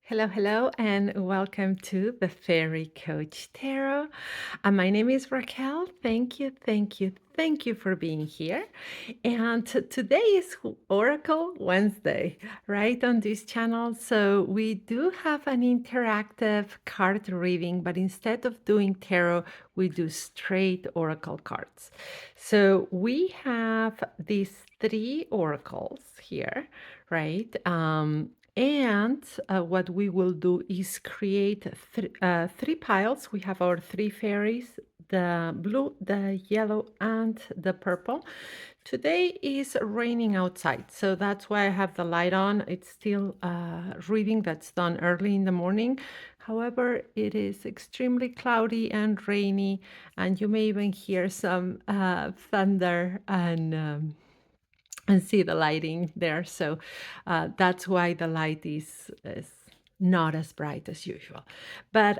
Hello, hello, and welcome to the Fairy Coach Tarot. My name is Raquel. Thank you for being here. And today is Oracle Wednesday, right on this channel. So we do have an interactive card reading, but instead of doing tarot, we do straight Oracle cards. So we have these three oracles here, right? And what we will do is create three piles. We have our three fairies, the blue, the yellow, and the purple. Today is raining outside, so that's why I have the light on. It's still reading that's done early in the morning. However, it is extremely cloudy and rainy, and you may even hear some thunder and see the lighting there. So that's why the light is not as bright as usual. But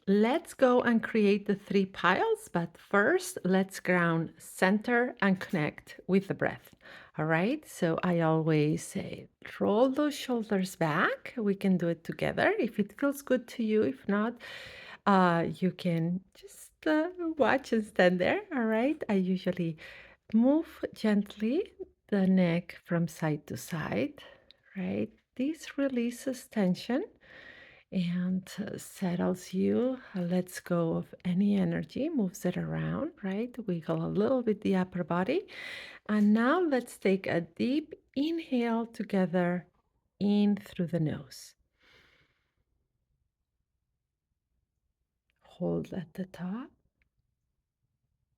let's go and create the three piles. But first, let's ground, center, and connect with the breath. All right. So I always say, roll those shoulders back. We can do it together if it feels good to you. If not, you can just watch and stand there. All right. I usually move gently the neck from side to side, right? This releases tension and settles you, lets go of any energy, moves it around, right? Wiggle a little bit the upper body. And now let's take a deep inhale together in through the nose. Hold at the top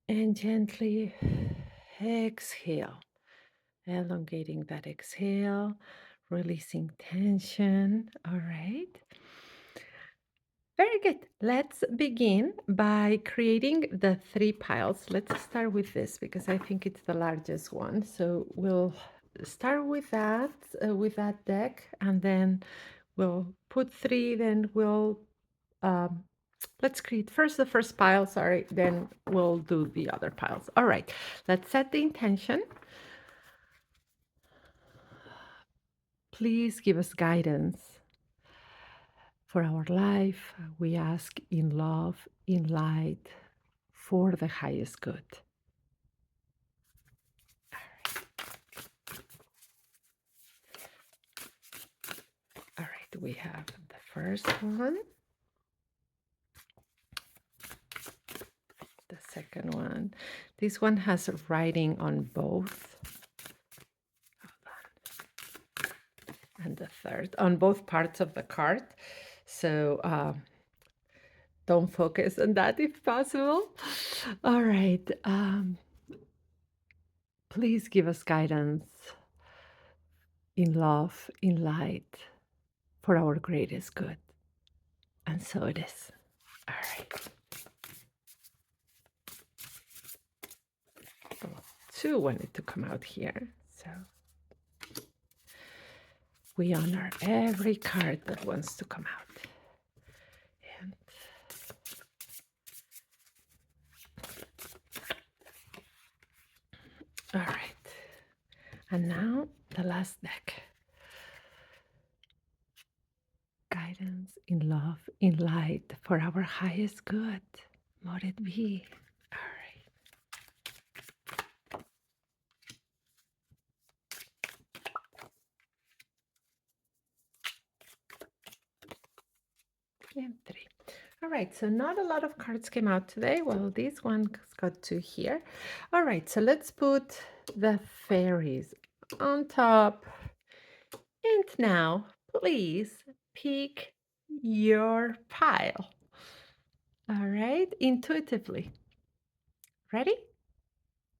and gently exhale. Elongating that exhale, releasing tension. All right. Very good. Let's begin by creating the three piles. Let's start with this because I think it's the largest one. So we'll start with that deck, and then we'll put three. Then we'll um, let's create first the first pile. Sorry. Then we'll do the other piles. All right. Let's set the intention. Please give us guidance for our life. We ask in love, in light, for the highest good. All right, we have the first one, the second one. This one has writing on both. And the third, on both parts of the card. So don't focus on that if possible. All right. Please give us guidance in love, in light, for our greatest good. And so it is. All right. Well, two wanted to come out here. So we honor every card that wants to come out. And all right. And now the last deck. Guidance in love, in light, for our highest good. Let it be. All right. And three. All right, so not a lot of cards came out today. Well, this one got two here. All right, so let's put the fairies on top. And now, please pick your pile. All right, intuitively. Ready?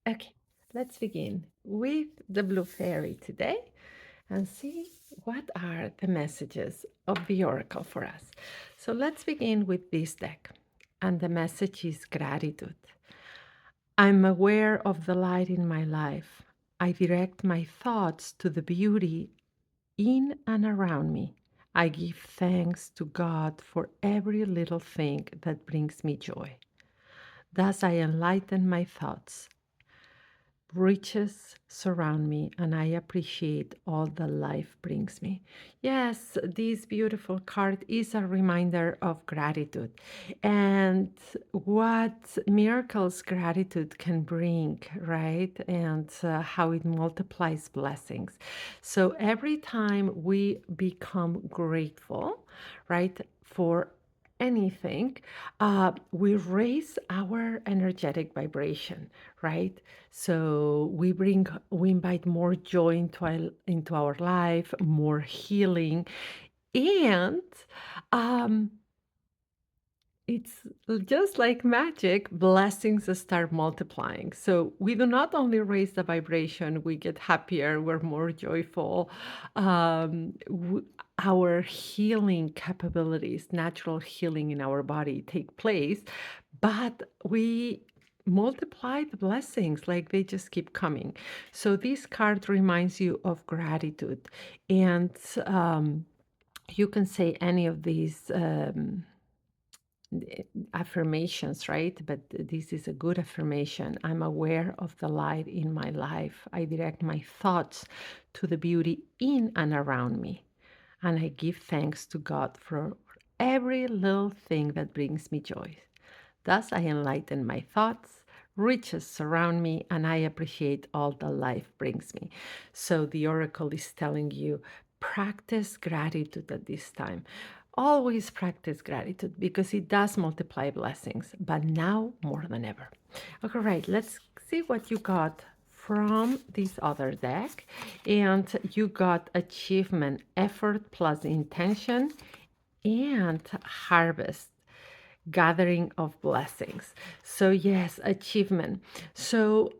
Okay, let's begin with the blue fairy today and see what are the messages of the oracle for us. So let's begin with this deck. And the message is gratitude. I'm aware of the light in my life. I direct my thoughts to the beauty in and around me. I give thanks to God for every little thing that brings me joy. Thus I enlighten my thoughts. Riches surround me, and I appreciate all the life brings me. Yes, this beautiful card is a reminder of gratitude and what miracles gratitude can bring, right? And how it multiplies blessings. So every time we become grateful, right, for anything, we raise our energetic vibration, right? So we invite more joy into our life, more healing, and um, it's just like magic, blessings start multiplying. So we do not only raise the vibration, we get happier, we're more joyful. Um, w- our healing capabilities, natural healing in our body take place, but we multiply the blessings like they just keep coming. So this card reminds you of gratitude. And you can say any of these. Affirmations, right? But this is a good affirmation. I'm aware of the light in my life. I direct my thoughts to the beauty in and around me. And I give thanks to God for every little thing that brings me joy. Thus, I enlighten my thoughts, riches surround me, and I appreciate all the life brings me. So, the oracle is telling you practice gratitude at this time. Always practice gratitude because it does multiply blessings, but now more than ever. Okay, right, let's see what you got from this other deck. And you got achievement, effort plus intention, and harvest, gathering of blessings. So, yes, achievement. So,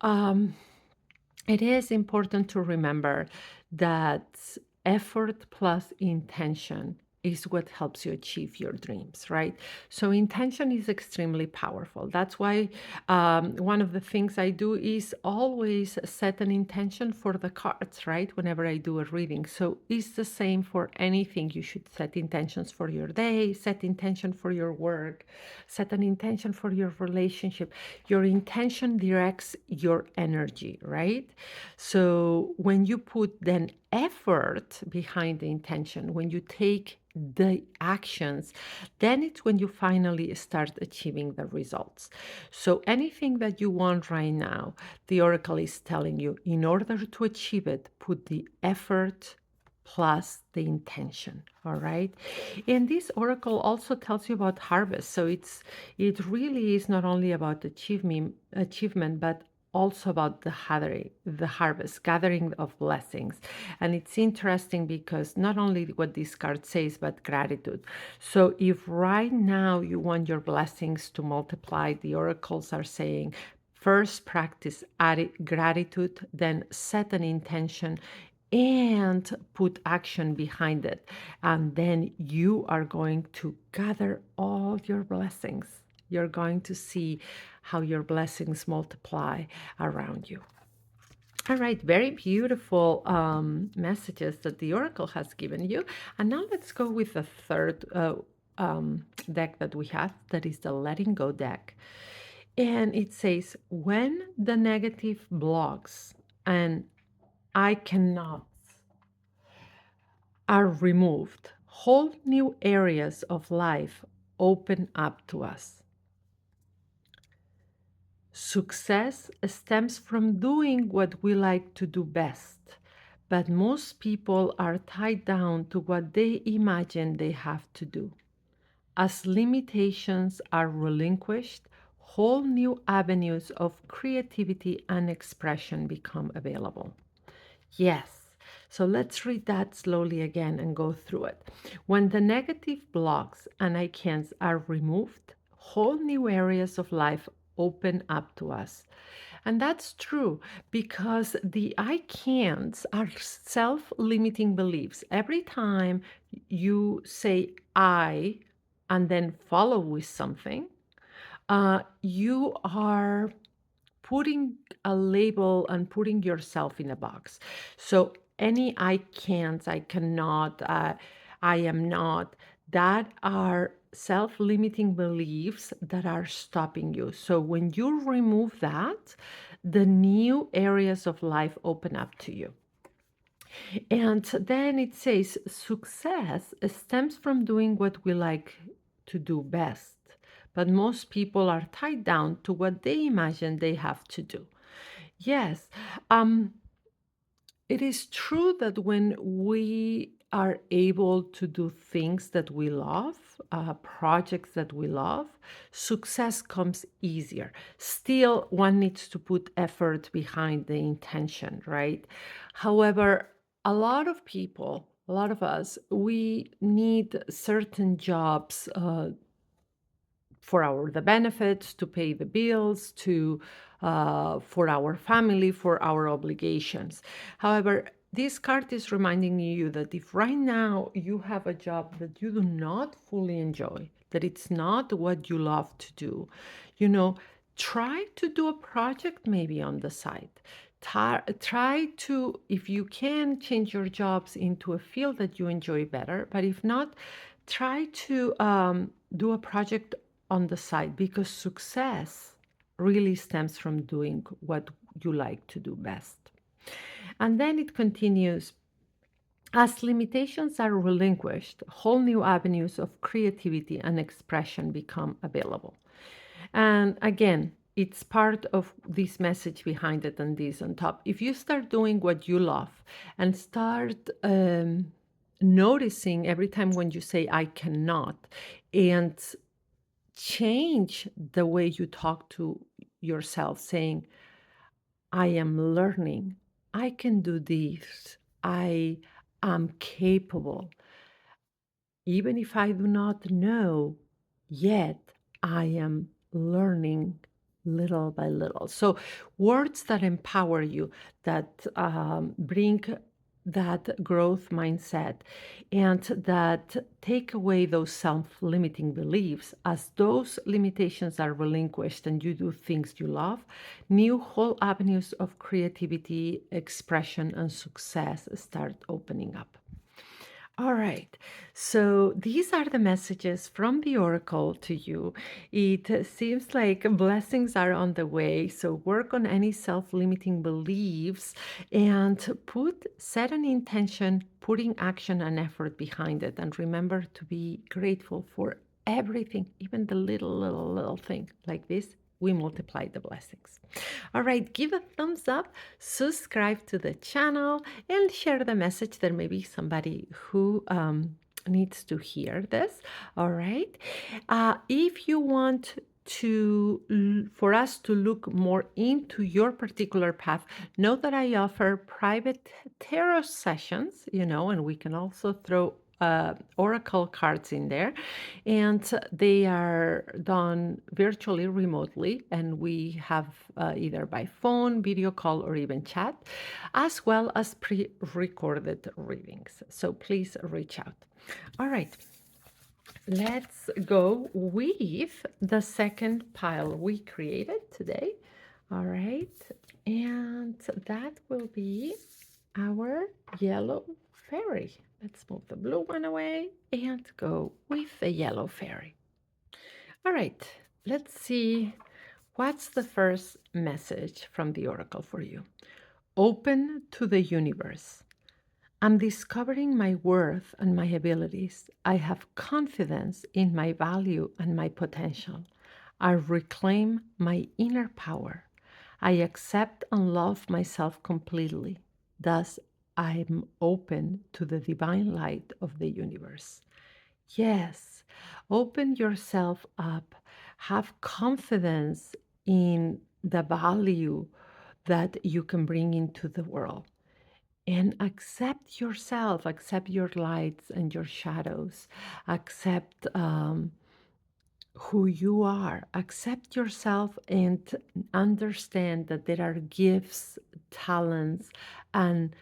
it is important to remember that effort plus intention is what helps you achieve your dreams, right? So, intention is extremely powerful. That's why one of the things I do is always set an intention for the cards, right? Whenever I do a reading. So, it's the same for anything. You should set intentions for your day, set intention for your work, set an intention for your relationship. Your intention directs your energy, right? So when you put then effort behind the intention, when you take the actions, then it's when you finally start achieving the results. So anything that you want right now, the oracle is telling you, in order to achieve it, put the effort plus the intention. All right. And this oracle also tells you about harvest. So it really is not only about achievement, but also about the harvest, gathering of blessings. And it's interesting because not only what this card says, but gratitude. So if right now you want your blessings to multiply, the oracles are saying, first practice gratitude, then set an intention and put action behind it. And then you are going to gather all your blessings. You're going to see how your blessings multiply around you. All right, very beautiful messages that the Oracle has given you. And now let's go with the third deck that we have, that is the Letting Go deck. And it says, when the negative blocks and I cannot are removed, whole new areas of life open up to us. Success stems from doing what we like to do best, but most people are tied down to what they imagine they have to do. As limitations are relinquished, whole new avenues of creativity and expression become available. Yes. So let's read that slowly again and go through it. When the negative blocks and I can'ts are removed, whole new areas of life open up to us. And that's true because the I can'ts are self limiting beliefs. Every time you say I and then follow with something, you are putting a label and putting yourself in a box. So any I can't, I cannot, I am not, that are self limiting beliefs that are stopping you. So when you remove that, the new areas of life open up to you. And then it says success stems from doing what we like to do best. But most people are tied down to what they imagine they have to do. Yes, um, it is true that when we are able to do things that we love, projects that we love, success comes easier. Still, one needs to put effort behind the intention, right? However, a lot of people, a lot of us, we need certain jobs for our the benefits, to pay the bills, to for our family, for our obligations. However, this card is reminding you that if right now you have a job that you do not fully enjoy, that it's not what you love to do, you know, try to do a project maybe on the side. Try to, if you can, change your jobs into a field that you enjoy better. But if not, try to do a project on the side, because success really stems from doing what you like to do best. And then it continues, as limitations are relinquished, whole new avenues of creativity and expression become available. And again, it's part of this message behind it and this on top. If you start doing what you love and start noticing every time when you say, I cannot, and change the way you talk to yourself, saying, I am learning, I can do this, I am capable. Even if I do not know yet, I am learning little by little. So, words that empower you, that bring that growth mindset, and that take away those self limiting beliefs. As those limitations are relinquished and you do things you love, new whole avenues of creativity, expression, and success start opening up. All right. So these are the messages from the Oracle to you. It seems like blessings are on the way. So work on any self-limiting beliefs and set an intention, putting action and effort behind it. And remember to be grateful for everything, even the little thing like this. We multiply the blessings. All right, give a thumbs up, subscribe to the channel, and share the message. There may be somebody who needs to hear this. All right. If you want for us to look more into your particular path, know that I offer private tarot sessions, and we can also throw oracle cards in there, and they are done virtually, remotely, and we have either by phone, video call, or even chat, as well as pre-recorded readings. So please reach out. All right, let's go with the second pile we created today. All right, and that will be our yellow fairy. Let's move the blue one away and go with the yellow fairy. All right, let's see what's the first message from the oracle for you. Open to the universe. I'm discovering my worth and my abilities. I have confidence in my value and my potential. I reclaim my inner power. I accept and love myself completely. Thus, I'm open to the divine light of the universe. Yes, open yourself up. Have confidence in the value that you can bring into the world, and accept yourself, accept your lights and your shadows, accept who you are, accept yourself, and understand that there are gifts, talents, and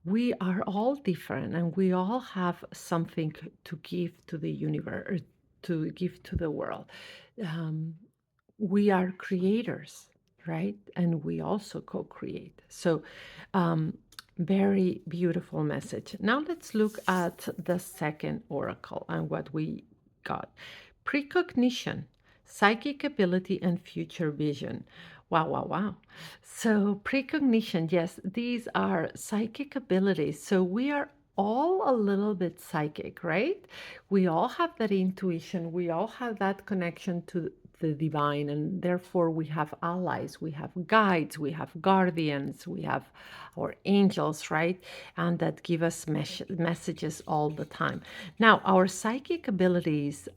we are all different, and we all have something to give to the universe, to give to the world. Um, we are creators, right? And we also co create. So, very beautiful message. Now, let's look at the second oracle and what we got. Precognition. psychic ability and future vision. Wow, wow, wow. So, precognition, yes, these are psychic abilities. So, we are all a little bit psychic, right? We all have that intuition, we all have that connection to the divine, and therefore we have allies, we have guides, we have guardians, we have our angels, right? And that give us messages all the time. Now, our psychic abilities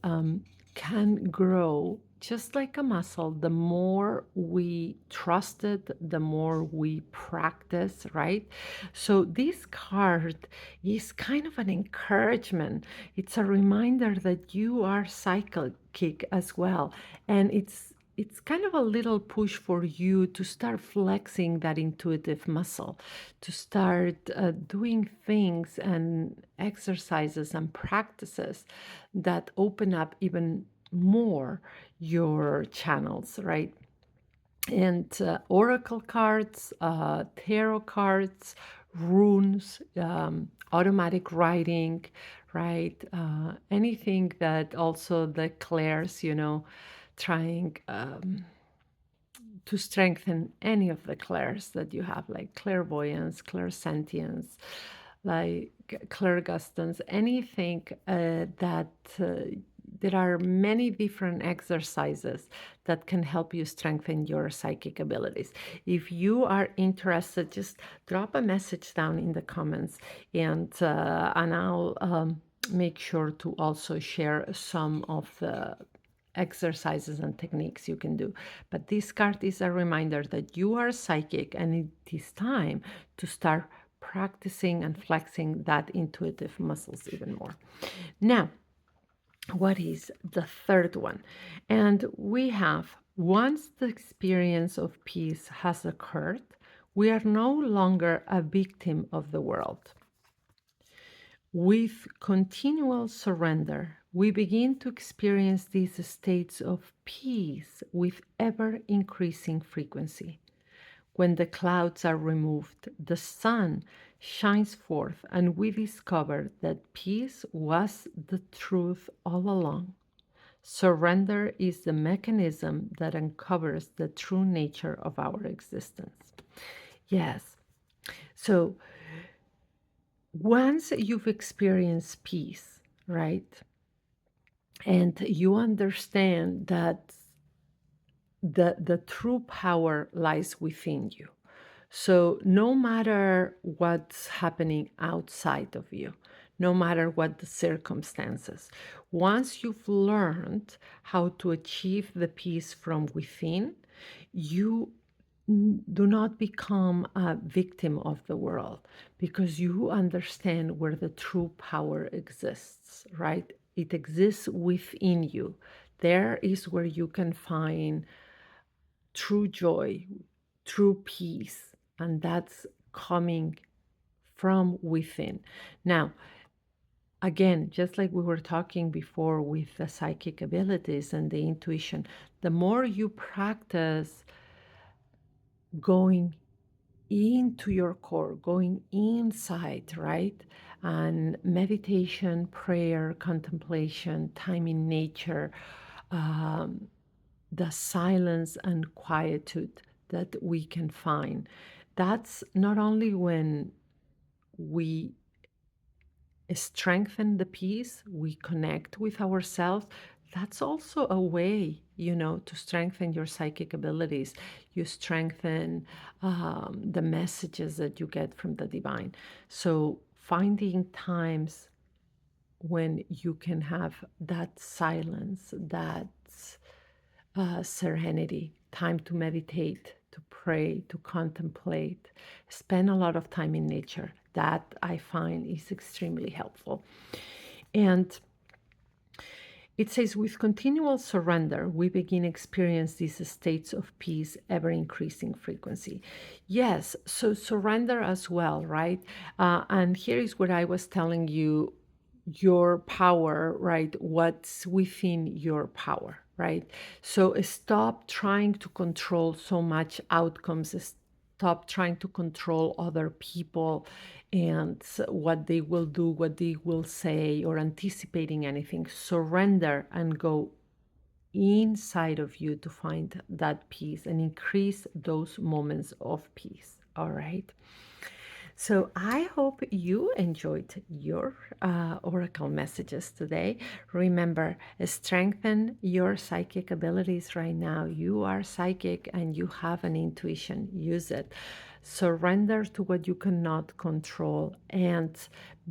can grow just like a muscle. The more we trust it, the more we practice, right? So, this card is kind of an encouragement. It's a reminder that you are psychic as well. And it's kind of a little push for you to start flexing that intuitive muscle, to start doing things and exercises and practices that open up even more your channels, right? And oracle cards, tarot cards, runes, automatic writing, right? Anything that also declares, trying to strengthen any of the clairs that you have, like clairvoyance, clairsentience, like clairgustance, anything that there are many different exercises that can help you strengthen your psychic abilities. If you are interested, just drop a message down in the comments, and I'll make sure to also share some of the exercises and techniques you can do. But this card is a reminder that you are psychic and it is time to start practicing and flexing that intuitive muscles even more. Now, what is the third one? And we have once the experience of peace has occurred, we are no longer a victim of the world. With continual surrender, we begin to experience these states of peace with ever increasing frequency. When the clouds are removed, the sun shines forth, and we discover that peace was the truth all along. Surrender is the mechanism that uncovers the true nature of our existence. Yes. So once you've experienced peace, right, and you understand that the true power lies within you. So no matter what's happening outside of you, no matter what the circumstances, once you've learned how to achieve the peace from within, you do not become a victim of the world because you understand where the true power exists, right? It exists within you. There is where you can find true joy, true peace, and that's coming from within. Now, again, just like we were talking before with the psychic abilities and the intuition, the more you practice going into your core, going inside, right? And meditation, prayer, contemplation, time in nature, um, the silence and quietude that we can find. That's not only when we strengthen the peace, we connect with ourselves. That's also a way, to strengthen your psychic abilities. You strengthen the messages that you get from the divine. So, finding times when you can have that silence, that serenity, time to meditate, to pray, to contemplate, spend a lot of time in nature. That I find is extremely helpful. And it says, with continual surrender, we begin experience these states of peace, ever increasing frequency. Yes, so surrender as well, right? And here is what I was telling you, your power, right? What's within your power, right? So stop trying to control so much outcomes. Stop trying to control other people and what they will do, what they will say, or anticipating anything. Surrender and go inside of you to find that peace and increase those moments of peace. All right. So I hope you enjoyed your oracle messages today. Remember, strengthen your psychic abilities right now. You are psychic and you have an intuition. Use it. Surrender to what you cannot control and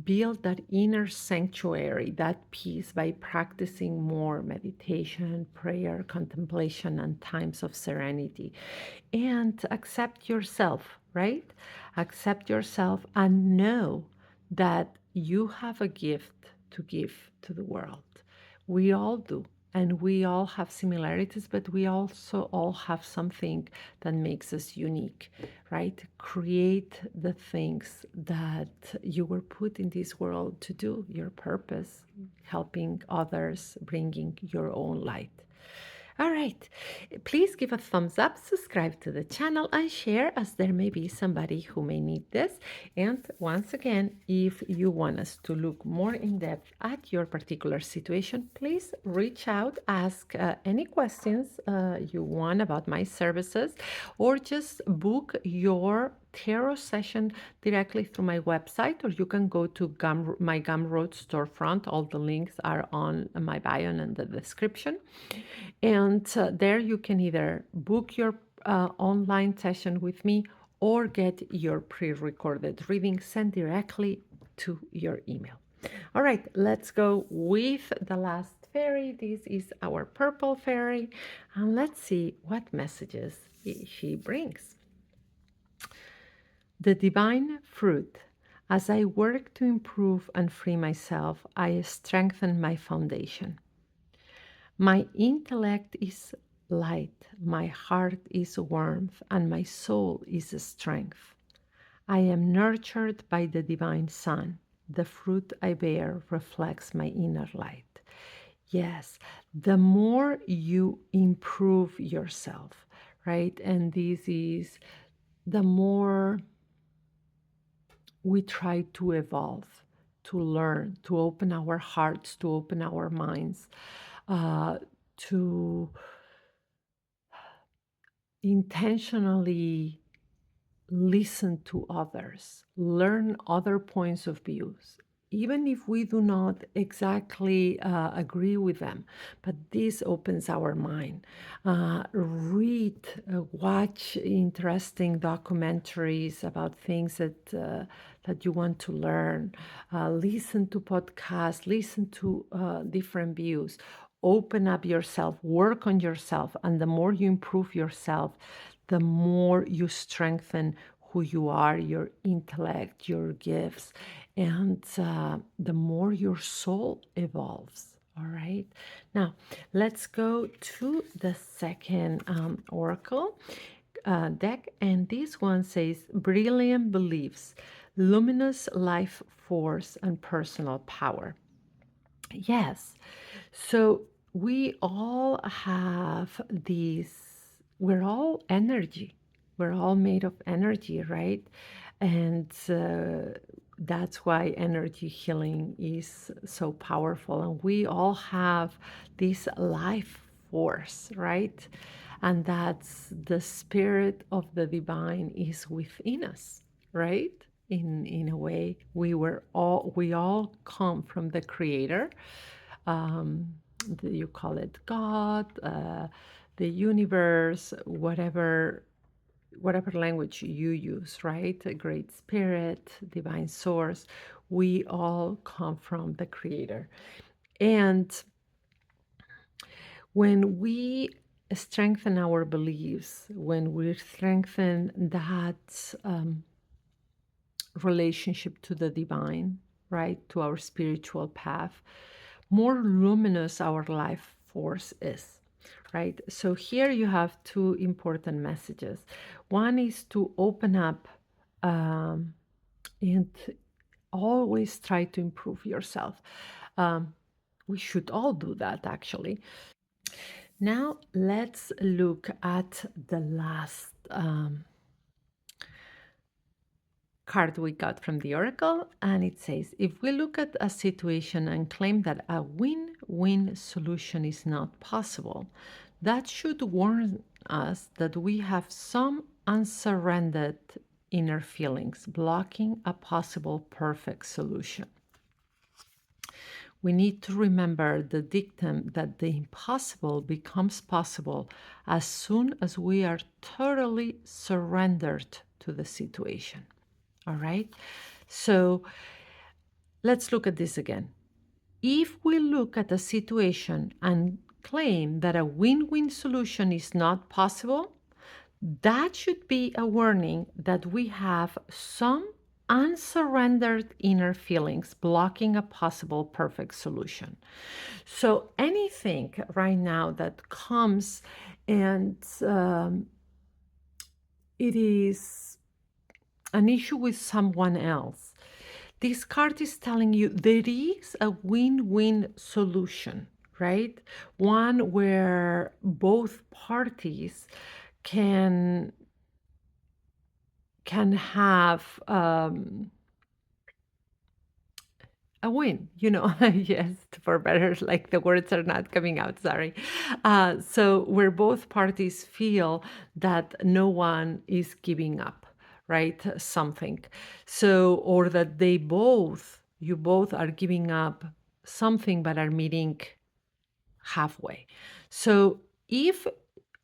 build that inner sanctuary, that peace by practicing more meditation, prayer, contemplation, and times of serenity. And accept yourself, right? Accept yourself and know that you have a gift to give to the world. We all do. And we all have similarities, but we also all have something that makes us unique, right? Create the things that you were put in this world to do, your purpose, helping others, bringing your own light. All right. Please give a thumbs up, subscribe to the channel, and share as there may be somebody who may need this. And once again, if you want us to look more in depth at your particular situation, please reach out, ask any questions you want about my services, or just book your tarot session directly through my website, or you can go to my Gumroad storefront. All the links are on my bio and in the description. And there you can either book your online session with me or get your pre recorded reading sent directly to your email. All right, let's go with the last fairy. This is our purple fairy, and let's see what messages she brings. The divine fruit. As I work to improve and free myself, I strengthen my foundation. My intellect is light, my heart is warmth, and my soul is strength. I am nurtured by the divine sun. The fruit I bear reflects my inner light. Yes, the more you improve yourself, right? And this is the more we try to evolve, to learn, to open our hearts, to open our minds, to intentionally listen to others, learn other points of views, even if we do not exactly agree with them. But this opens our mind. Read, watch interesting documentaries about things that you want to learn. Listen to podcasts. Listen to different views. Open up yourself. Work on yourself, and the more you improve yourself, the more you strengthen who you are, your intellect, your gifts, and the more your soul evolves. All right. Now, let's go to the second oracle deck. And this one says brilliant beliefs, luminous life force, and personal power. Yes. So we all have these, we're all energy. We're all made of energy, right? And that's why energy healing is so powerful. And we all have this life force, right? And that's the spirit of the divine is within us, right? In a way, we all come from the creator. You call it God, the universe, whatever language you use, right? A great spirit, divine source. We all come from the creator. And when we strengthen our beliefs, when we strengthen that relationship to the divine, right, to our spiritual path, more luminous our life force is, right? So here you have two important messages. One is to open up and always try to improve yourself. We should all do that, actually. Now let's look at the last card we got from the oracle, and it says, if we look at a situation and claim that a win-win solution is not possible, that should warn us that we have some unsurrendered inner feelings blocking a possible perfect solution. We need to remember the dictum that the impossible becomes possible as soon as we are totally surrendered to the situation. All right? So let's look at this again. If we look at a situation and claim that a win win solution is not possible, that should be a warning that we have some unsurrendered inner feelings blocking a possible perfect solution. So anything right now that comes and it is an issue with someone else, this card is telling you there is a win-win solution, right? One where both parties can have a win, yes, for better, like the words are not coming out, sorry. So where both parties feel that no one is giving up, right? Something. So, or that you both are giving up something but are meeting halfway. So if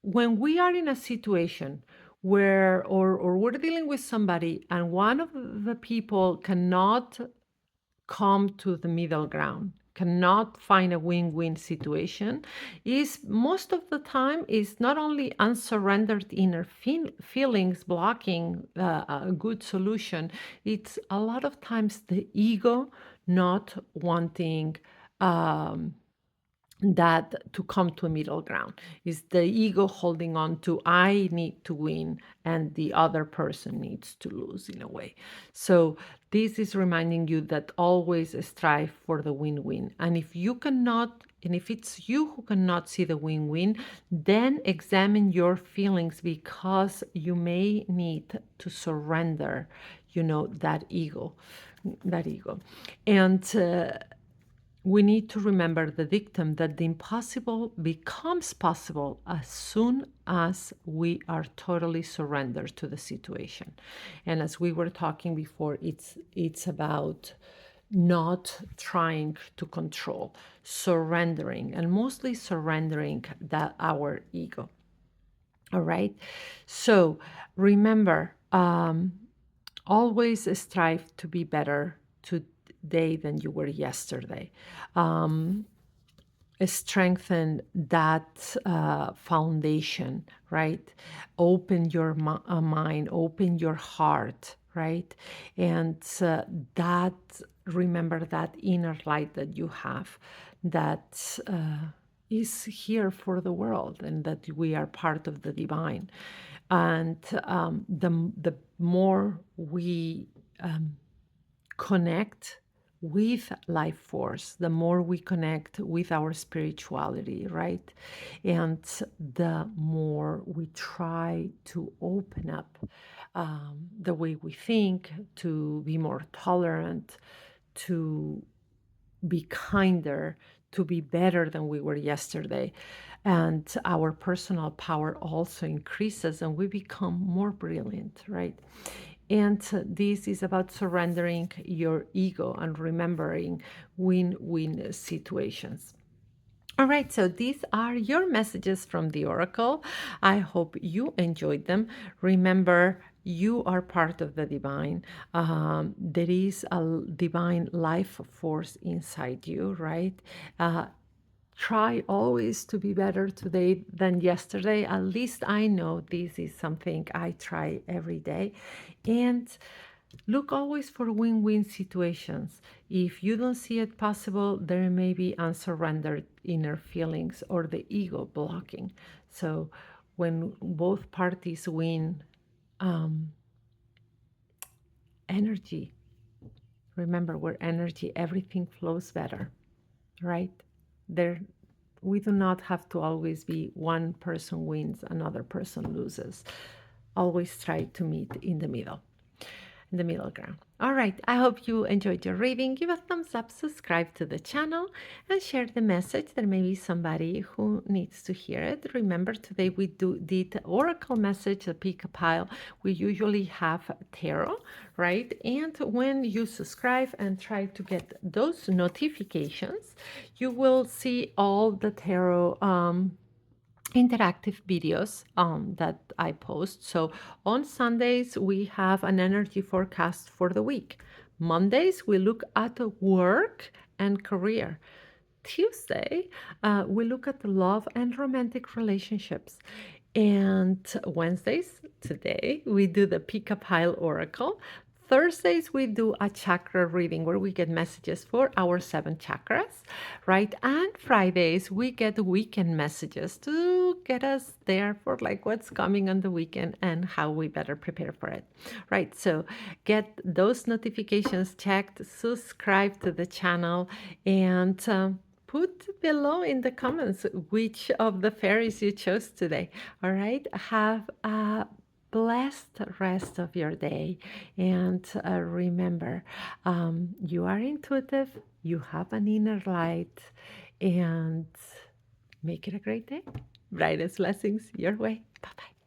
when we are in a situation where or we're dealing with somebody and one of the people cannot come to the middle ground, cannot find a win-win situation, is most of the time is not only unsurrendered inner feelings blocking a good solution, it's a lot of times the ego not wanting that to come to a middle ground. Is the ego holding on to I need to win and the other person needs to lose in a way. So this is reminding you that always strive for the win-win. And if you cannot, and if it's you who cannot see the win-win, then examine your feelings because you may need to surrender, that ego. And we need to remember the dictum that the impossible becomes possible as soon as we are totally surrendered to the situation. And as we were talking before, it's about not trying to control, surrendering, and mostly surrendering that our ego. All right. So remember, always strive to be better today than you were yesterday. Um, Strengthen that foundation, right? Open your mind, open your heart, right? And that, remember that inner light that you have that is here for the world and that we are part of the divine. And the more we connect with life force, the more we connect with our spirituality, right? And the more we try to open up the way we think, to be more tolerant, to be kinder, to be better than we were yesterday. And our personal power also increases and we become more brilliant, right? And this is about surrendering your ego and remembering win-win situations. All right, so these are your messages from the Oracle. I hope you enjoyed them. Remember, you are part of the divine. There is a divine life force inside you, right? Try always to be better today than yesterday. At least I know this is something I try every day. And look always for win-win situations. If you don't see it possible, there may be unsurrendered inner feelings or the ego blocking. So when both parties win, energy, remember we're energy, everything flows better, right? There, we do not have to always be one person wins, another person loses. Always try to meet in the middle. in the middle ground. All right, I hope you enjoyed your reading. Give a thumbs up, subscribe to the channel, and share the message. There may be somebody who needs to hear it. Remember, today we did the oracle message, the pick a pile. We usually have tarot, right? And when you subscribe and try to get those notifications, you will see all the tarot interactive videos that I post. So on Sundays, we have an energy forecast for the week. Mondays, we look at work and career. Tuesday, we look at love and romantic relationships. And Wednesdays, today, we do the Pick a Pile Oracle. Thursdays, we do a chakra reading where we get messages for our 7 chakras, right? And Fridays, we get weekend messages to get us there for like what's coming on the weekend and how we better prepare for it, right? So get those notifications checked, subscribe to the channel, and put below in the comments which of the fairies you chose today. All right. Have a blessed rest of your day. And remember, you are intuitive, you have an inner light, and make it a great day. Brightest blessings your way. Bye bye.